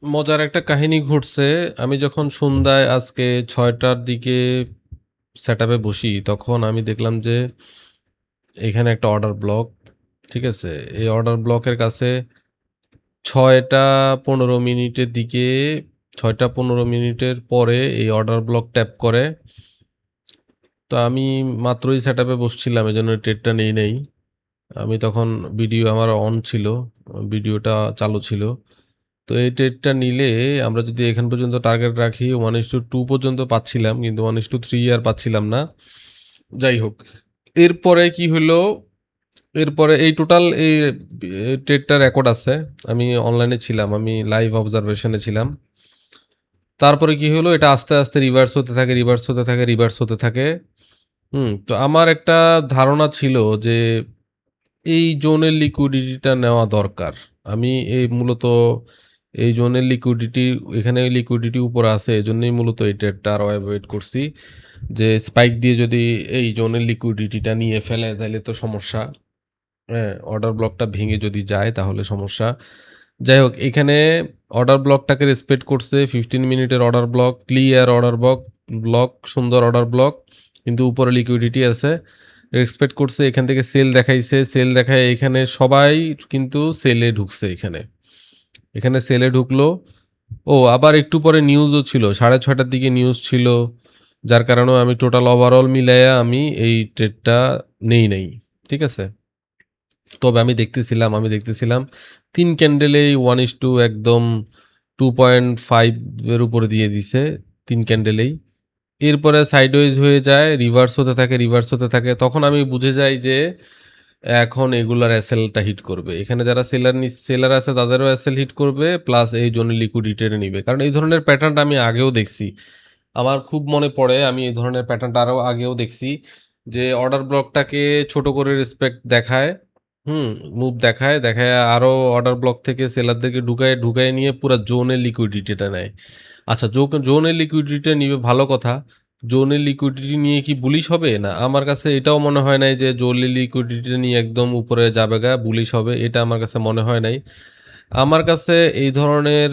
মজার একটা কাহিনী ঘটছে। আমি যখন সন্ধ্যায় আজকে ৬টার দিকে সেটআপে বসি, তখন আমি দেখলাম যে এখানে একটা অর্ডার ব্লক। ঠিক আছে? এই অর্ডার ব্লকের কাছে ৬টা ১৫ মিনিটের দিকে ৬টা ১৫ মিনিটের পরে এই অর্ডার ব্লক ট্যাপ করে। তো আমি মাত্রই সেটআপে বসছিলাম, এজন্য ট্রেডটা নেই নাই। আমি তখন ভিডিও আমার অন ছিল, ভিডিওটা চালু ছিল। তো এই ট্রেডটা নিলে আমরা যদি এখান পর্যন্ত টার্গেট রাখি 1:2 পর্যন্ত পাচ্ছিলাম, কিন্তু 1:3 আর পাচ্ছিলাম না। যাই হোক, এরপরে কি হলো, এরপরে এই টোটাল এই ট্রেডটা রেকর্ড আছে। আমি অনলাইনে ছিলাম, আমি লাইভ অবজারভেশনে ছিলাম। তারপরে কি হলো, এটা আস্তে আস্তে রিভার্স হতে থাকে, রিভার্স হতে থাকে, রিভার্স হতে থাকে। তো আমার একটা ধারণা ছিল যে এই জোনের লিকুইডিটিটা নেওয়া দরকার। আমি মূলত এই জোনের লিকুইডিটি, এখানে লিকুইডিটি উপরে আছে, এজন্যই মূলত এই ট্রেডটা আরও অ্যাভয়েড করছি। যে স্পাইক দিয়ে যদি এই জোনের লিকুইডিটিটা নিয়ে ফেলে তাহলে তো সমস্যা। হ্যাঁ, অর্ডার ব্লকটা ভেঙে যদি যায় তাহলে সমস্যা। যাই হোক, এখানে অর্ডার ব্লকটাকে রেসপেক্ট করছে। 15 মিনিটের order block, clear order block, সুন্দর অর্ডার ব্লক, কিন্তু উপরে লিকুইডিটি আছে। রেসপেক্ট করছে, এখান থেকে সেল দেখাইছে, সেল দেখায় এখানে সবাই কিন্তু সেলে ঢুকছে। এখানে সেলে ঢুকলো। আবার একটু পরে নিউজও ছিল, 6:30টার দিকে নিউজ ছিল, যার কারণেও আমি টোটাল ওভারঅল মিলাইয়া আমি এই ট্রেডটা নেই নাই। ঠিক আছে? তবে আমি দেখতেছিলাম ৩ ক্যান্ডেলেই 1:2 একদম 2.5 এর উপরে দিয়ে দিছে ৩ ক্যান্ডেলেই। এরপরে সাইডওয়েজ হয়ে যায়, রিভার্স হতে থাকে, রিভার্স হতে থাকে। তখন আমি বুঝে যাই যে এখন এগুলার এসএলটা হিট করবে। এখানে যারা সেলার আছে তাদেরও এসএল হিট করবে, প্লাস এই জন্য লিকুইডিটিটা নিবে। কারণ এই ধরনের প্যাটার্নটা আমি আগেও দেখছি। আমার খুব মনে পড়ে, আমি এই ধরনের প্যাটার্নটা আরও আগেও দেখছি যে অর্ডার ব্লকটাকে ছোট করে রেসপেক্ট দেখায়, হুম, মুভ দেখায়, দেখায় আরও অর্ডার ব্লক থেকে সেলারদেরকে ঢুকায় নিয়ে পুরা জোনের লিকুইডিটিটা নেয়। আচ্ছা, জোনের লিকুইডিটিটা নিবে ভালো কথা। জোনের লিকুইডিটি নিয়ে কি বুলিশ হবে? না, আমার কাছে এটাও মনে হয় নাই যে জোনের লিকুইডিটি নিয়ে একদম উপরে যাবেগা বুলিশ হবে। এটা আমার কাছে মনে হয় নাই। আমার কাছে এই ধরনের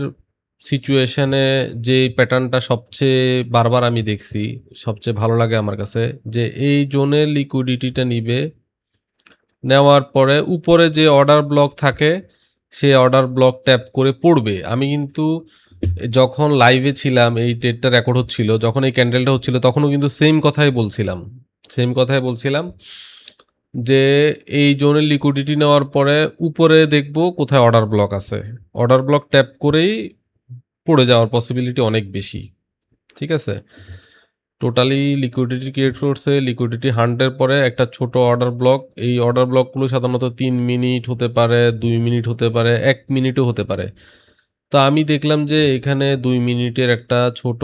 সিচুয়েশনে যে প্যাটার্নটা সবচেয়ে বারবার আমি দেখছি, সবচেয়ে ভালো লাগে আমার কাছে, যে এই জোনের লিকুইডিটিটা নিবে, নেওয়ার পরে উপরে যে অর্ডার ব্লক থাকে সে অর্ডার ব্লক ট্যাপ করে পড়বে। আমি কিন্তু যখন লাইভে ছিলাম, এই ট্রেডটা রেকর্ড হচ্ছিল, যখন এই ক্যান্ডেলটা হচ্ছিল, তখনও কিন্তু সেম কথাই বলছিলাম যে এই জোনের লিকুইডিটি নেওয়ার পরে উপরে দেখব কোথায় অর্ডার ব্লক আছে, অর্ডার ব্লক ট্যাপ করেই পড়ে যাওয়ার পসিবিলিটি অনেক বেশি। ঠিক আছে? টোটালি লিকুইডিটি ক্রিয়েট করছে, লিকুইডিটি হান্টের পরে একটা ছোট অর্ডার ব্লক। এই অর্ডার ব্লকগুলো সাধারণত 3 মিনিট হতে পারে, 2 মিনিট হতে পারে, 1 মিনিটও হতে পারে। তো আমি দেখলাম যে এখানে 2 মিনিটের একটা ছোট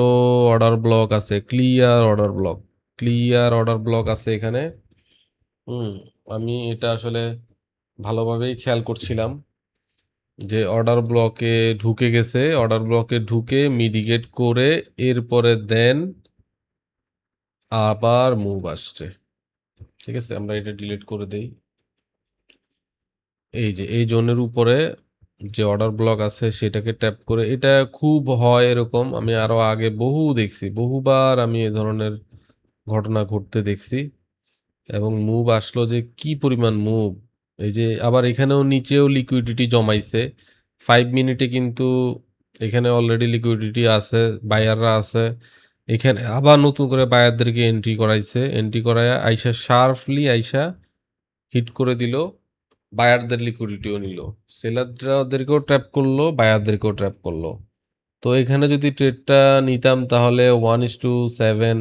অর্ডার ব্লক আছে, ক্লিয়ার অর্ডার ব্লক আছে এখানে। হুম, আমি এটা আসলে ভালোভাবেই খেয়াল করছিলাম যে অর্ডার ব্লকে ঢুকে মিডিকেট করে এরপরে দেন আবার মুভ আসছে। ঠিক আছে, আমরা এটা ডিলিট করে দেই। এই যে এই জোনের উপরে যে অর্ডার ব্লক আছে সেটাকে ট্যাপ করে, এটা খুব হয় এরকম। আমি আরো আগে বহুবার আমি এ ধরনের ঘটনা ঘটতে দেখছি, এবং মুভ আসলো যে কি পরিমাণ মুভ। এই যে আবার এখানেও নিচেও লিকুইডিটি জমাইছে 5 মিনিটে, কিন্তু এখানে অলরেডি লিকুইডিটি আছে, বায়াররা আছে। এখানে আবার নতুন করে বায়ারদেরকে এন্ট্রি করায় আইসা শার্পলি হিট করে দিল, বায়ারদের লিকুইডিটিও নিল, সেলারদেরকেও ট্র্যাপ করলো, বায়ারদেরকেও ট্র্যাপ করলো। তো এখানে যদি ট্রেডটা নিতাম তাহলে 1:7,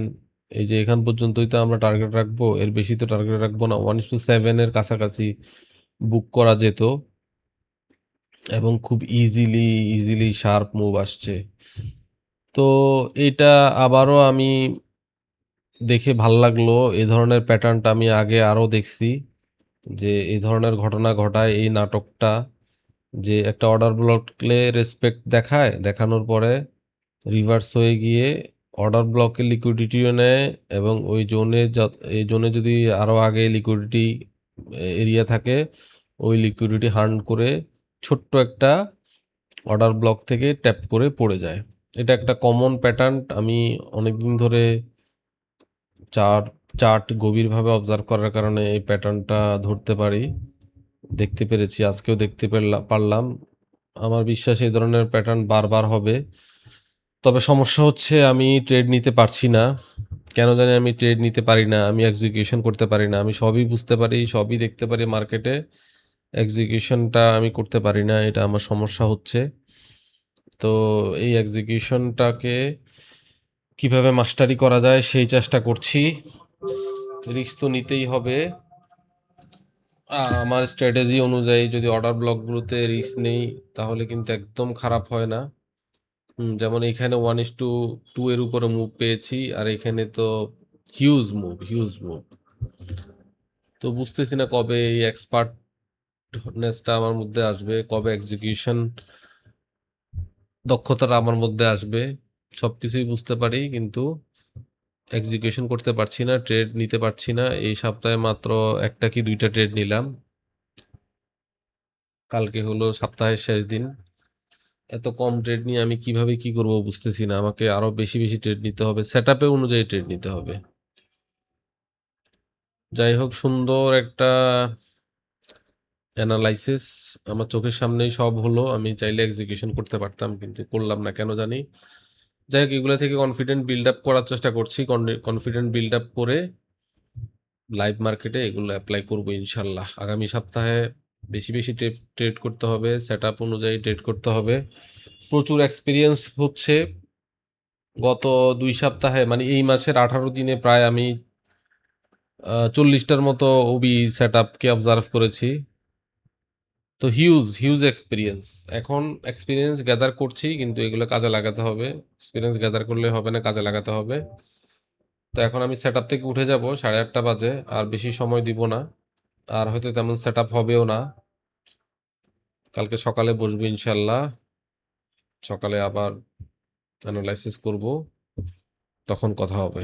এই যে এখান পর্যন্তই তো আমরা টার্গেট রাখবো, এর বেশি তো টার্গেট রাখবো না, 1:7 কাছাকাছি বুক করা যেত, এবং খুব ইজিলি শার্প মুভ আসছে। তো এটা আবারও আমি দেখে ভাল লাগলো। এ ধরনের প্যাটার্নটা আমি আগে আরও দেখছি, যে এই ধরনের ঘটনা ঘটায় এই নাটকটা, যে একটা অর্ডার ব্লকলে রেসপেক্ট দেখায়, দেখানোর পরে রিভার্স হয়ে গিয়ে অর্ডার ব্লকের লিকুইডিটিও নেয়, এবং এই জোনে যদি আরও আগে লিকুইডিটি এরিয়া থাকে, ওই লিকুইডিটি হান্ট করে ছোট্ট একটা অর্ডার ব্লক থেকে ট্যাপ করে পড়ে যায়। এটা একটা কমন প্যাটার্ন। আমি অনেকদিন ধরে চার্ট গভীরভাবে অবজার্ভ করার কারণে এই প্যাটার্নটা ধরতে পারি, দেখতে পেরেছি, আজকেও দেখতে পারলাম। আমার বিশ্বাস এই ধরনের প্যাটার্ন বারবার হবে। তবে সমস্যা হচ্ছে আমি ট্রেড নিতে পারছি না। কেন জানি আমি ট্রেড নিতে পারি না, আমি এক্সিকিউশন করতে পারি না। আমি সবই বুঝতে পারি, সবই দেখতে পারি মার্কেটে, এক্সিকিউশনটা আমি করতে পারি না, এটা আমার সমস্যা হচ্ছে। তো এই এক্সিকিউশনটাকে কিভাবে মাস্টারি করা যায় সেই চেষ্টা করছি। রিস্ক তো নিতেই হবে। আমার স্ট্র্যাটেজি অনুযায়ী যদি অর্ডার ব্লকগুলোতে রিস্ক নেই তাহলে কিন্তু একদম খারাপ হয় না। যেমন এখানে 1:2 এর উপরে মুভ পেয়েছি, আর এখানে তো হিউজ মুভ। তো বুঝতেছি না কবে এই এক্সপার্টনেসটা আমার মধ্যে আসবে, কবে এক্সিকিউশন দক্ষতাটা আমার মধ্যে আসবে। সবকিছুই বুঝতে পারি কিন্তু এক্সিকিউশন করতে পারছি না, ট্রেড নিতে পারছি না। এই সপ্তাহে মাত্র একটা কি দুইটা ট্রেড নিলাম। কালকে হলো সপ্তাহের শেষ দিন। এত কম ট্রেড নিয়ে আমি কিভাবে কি করব বুঝতেছি না। আমাকে আরো বেশি ট্রেড নিতে হবে, সেটআপে অনুযায়ী ট্রেড নিতে হবে। যাই হোক, সুন্দর একটা অ্যানালাইসিস আমার চোখের সামনেই সব হলো। আমি চাইলে এক্সিকিউশন করতে পারতাম কিন্তু করলাম না, কেন জানি। যাই হোক, এগুলো থেকে কনফিডেন্ট বিল্ড আপ করার চেষ্টা করছি। কনফিডেন্ট বিল্ড আপ করে লাইভ মার্কেটে এগুলো অ্যাপ্লাই করবো ইনশাল্লাহ। আগামী সপ্তাহে বেশি ট্রেড করতে হবে, সেটআপ অনুযায়ী ট্রেড করতে হবে। প্রচুর এক্সপিরিয়েন্স হচ্ছে। গত 2 সপ্তাহে মানে এই মাসের 18 দিনে প্রায় আমি 40টার মতো ওবি সেটআপকে অবজার্ভ করেছি। তো হিউজ এক্সপিরিয়েন্স। এখন এক্সপিরিয়েন্স গ্যাদার করছি কিন্তু এগুলো কাজে লাগাতে হবে। এক্সপিরিয়েন্স গ্যাদার করলে হবে না, কাজে লাগাতে হবে। তো এখন আমি সেটআপ থেকে উঠে যাব 8:30 বাজে, আর বেশি সময় দিব না, আর হয়তো তেমন সেটআপ হবেও না। কালকে সকালে বসবো ইনশাল্লাহ, সকালে আবার অ্যানালাইসিস করব, তখন কথা হবে।